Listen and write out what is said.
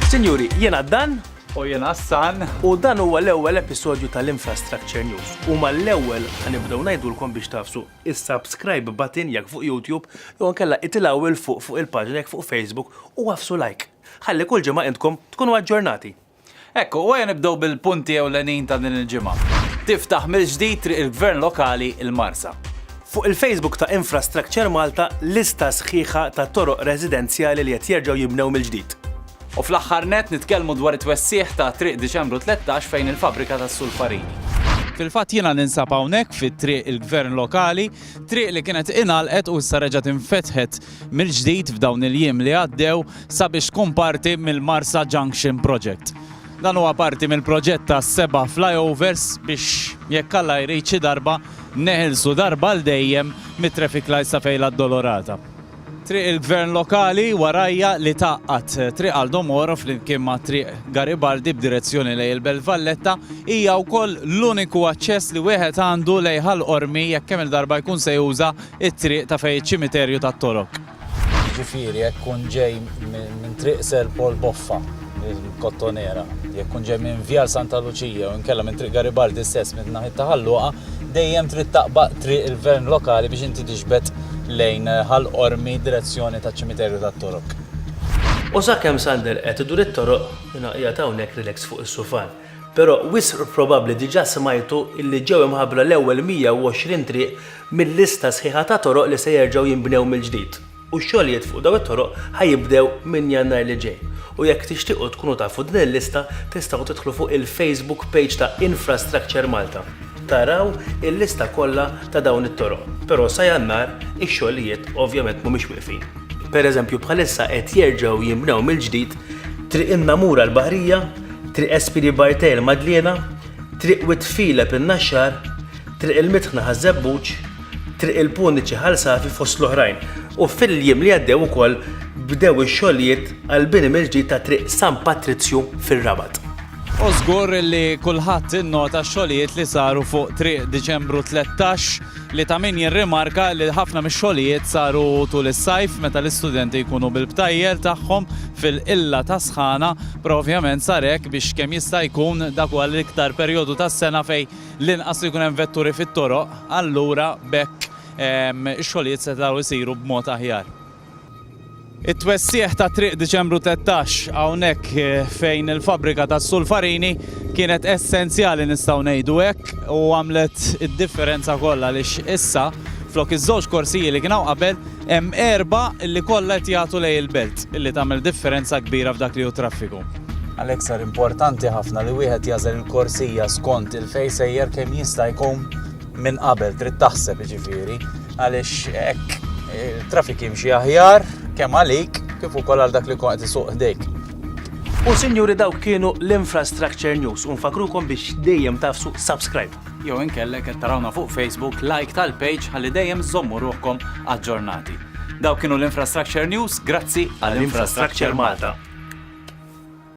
Sinjuri, jiena Dan U jena Hassan. u dan huwa l-ewwel episodju tal-Infrastructure News. U mal-ewwel ħanibdew ngħidulkom biex tafsu is-subscribe button jekk fuq YouTube jew ankella itilgħu fuq il-paġna jekk fuq Facebook u għafsu like. Ħalli kull ġimgħa intkom tkunu aġġornati. Ekku, u nibdew bil-punti ewlenin ta' din il-ġimgħa. Tiftaħ mill-ġdid triq il-Gvern Lokali il-Marsa. Fuq il-Facebook ta' Infrastructure Malta lista sħiħa ta' toroq residenzjali li qed jerġgħu jibnew mill-ġdid. U fl-aħħar net nitkellmu dwar it-twessieħ ta' triq Diċembru 13 fejn il-fabrika tas-Sulfarini. Fil-fatt jiena ninsab hawnhekk fit-triq il-Gvern Lokali, triq li kienet ingħalqet u issa reġgħet infetħet mill-ġdid f'dawn il-jiem li għaddew sabiex tkun parti mill-Marsa Junction Project. Dan huwa parti mill-proġett ta' 7 flyovers biex jekk Alla jrid xi darba neħilsu darba l dejjem mit-traffic lights ta' fejn Addolorata. Triq il-Gvern Lokali warajja li taqqat triq Aldomoro flimkien ma' triq Garibaldi b'direzzjoni lejn il-Belt Valletta hija wkoll l-uniku aċċess li wieħed għandu lejn Ħall-Qormi jekk kemm il-darba jkun se juża it-triq ta' fejn iċ-ċimiterju tat-Toroq. Ġifieri jekk kun ġej minn triq Serpol Boffa il-Kottonera, jekk kun ġej minn Vjal Santa Luċija u nkella minn triq Garibaldi stess minn naħa ta' Ħalluqa, dejjem trid taqbaq triq il-Gvern Lokali biex inti tixbed lejn Ħall-Qormi direzzjoni taċ-ċimiterju tat-Toroq. U sakemm Sander qed idur it-toroq qiegħed hawnhekk relax fuq is-sufan. Però wisq probabbli diġà smajtu illi ġew imħabbra l-ewwel 120 triq mill-lista sħiħa ta' toroq li se jerġgħu jinbnew mill-ġdid. U x-xogħlijiet fuq dawn it-toroq ħajibdew minn Jannar li ġej. U jekk tixtiequ tkunu tafu din il-lista tistgħu tidħlu fuq il-Facebook page ta' Infrastructure Malta. Taraw il-lista kollha ta' dawn it-toroq. Però sa Jannar ix-xogħlijiet ovvjament mhumiex wieqfin. Pereżempju bħalissa qed jerġgħu jinbnew mill-ġdid triq in-Namura l-Baħrija, triq Espiri Bartel Madliena, triq Witfilep in-Naxxar, triq il-Mitħna ħaż-Żebbuġ, triq il-Puniċi ħal-Safi fost l-oħrajn. U fil-jiem li għaddew ukoll bdew ix-xogħlijiet għall-bini mill-ġdid ta' triq San Patrizzju fir-Rabat. U żgur li kulħadd innota x-xogħlijiet li saru fuq triq Diċembru 13 li ta' min jirrimarka li ħafna mix-xogħlijiet saru tul is-sajf meta l-istudenti jkunu bil-btajjel tagħhom fil-qilla ta' sħana, però ovvjament sar hekk biex kemm jista' jkun dak huwa l-iktar perjodu tas-sena fejn l-inqas jkun hemm vetturi fit-toroq, allura bekk ix-xogħlijiet setgħu jsiru b'mod aħjar. It-twessieħ ta' triq Diċembru 13 hawnhekk fejn il-fabrika tas-Sulfarini kienet essenzjali nistgħu ngħidu hekk u għamlet id-differenza kollha għaliex issa flok iż-żewġ korsiji li kienu qabel hemm 4 li kollha qed jagħtu lejn il-belt illi tagħmel differenza kbira f'dak li hu traffiku. Għalhekk sar importanti ħafna li wieħed jażel il-korsija skont il-fejn sejjer kemm jista' jkun minn qabel trid taħseb jiġifieri għaliex hekk il-traffic jimxi aħjar kemm għalik kif ukoll għal dak li qed isuq ħdejk. U sinjuri dawk kienu l-Infrastructure News u nfakrukom biex dejjem tafsu subscribe. Jew inkellek qed tarawna fuq Facebook like tal-page ħalli dejjem żommu ruħkom aġġornati. Dawk kienu l-Infrastructure News, grazzi Għall-Infrastructure Malta.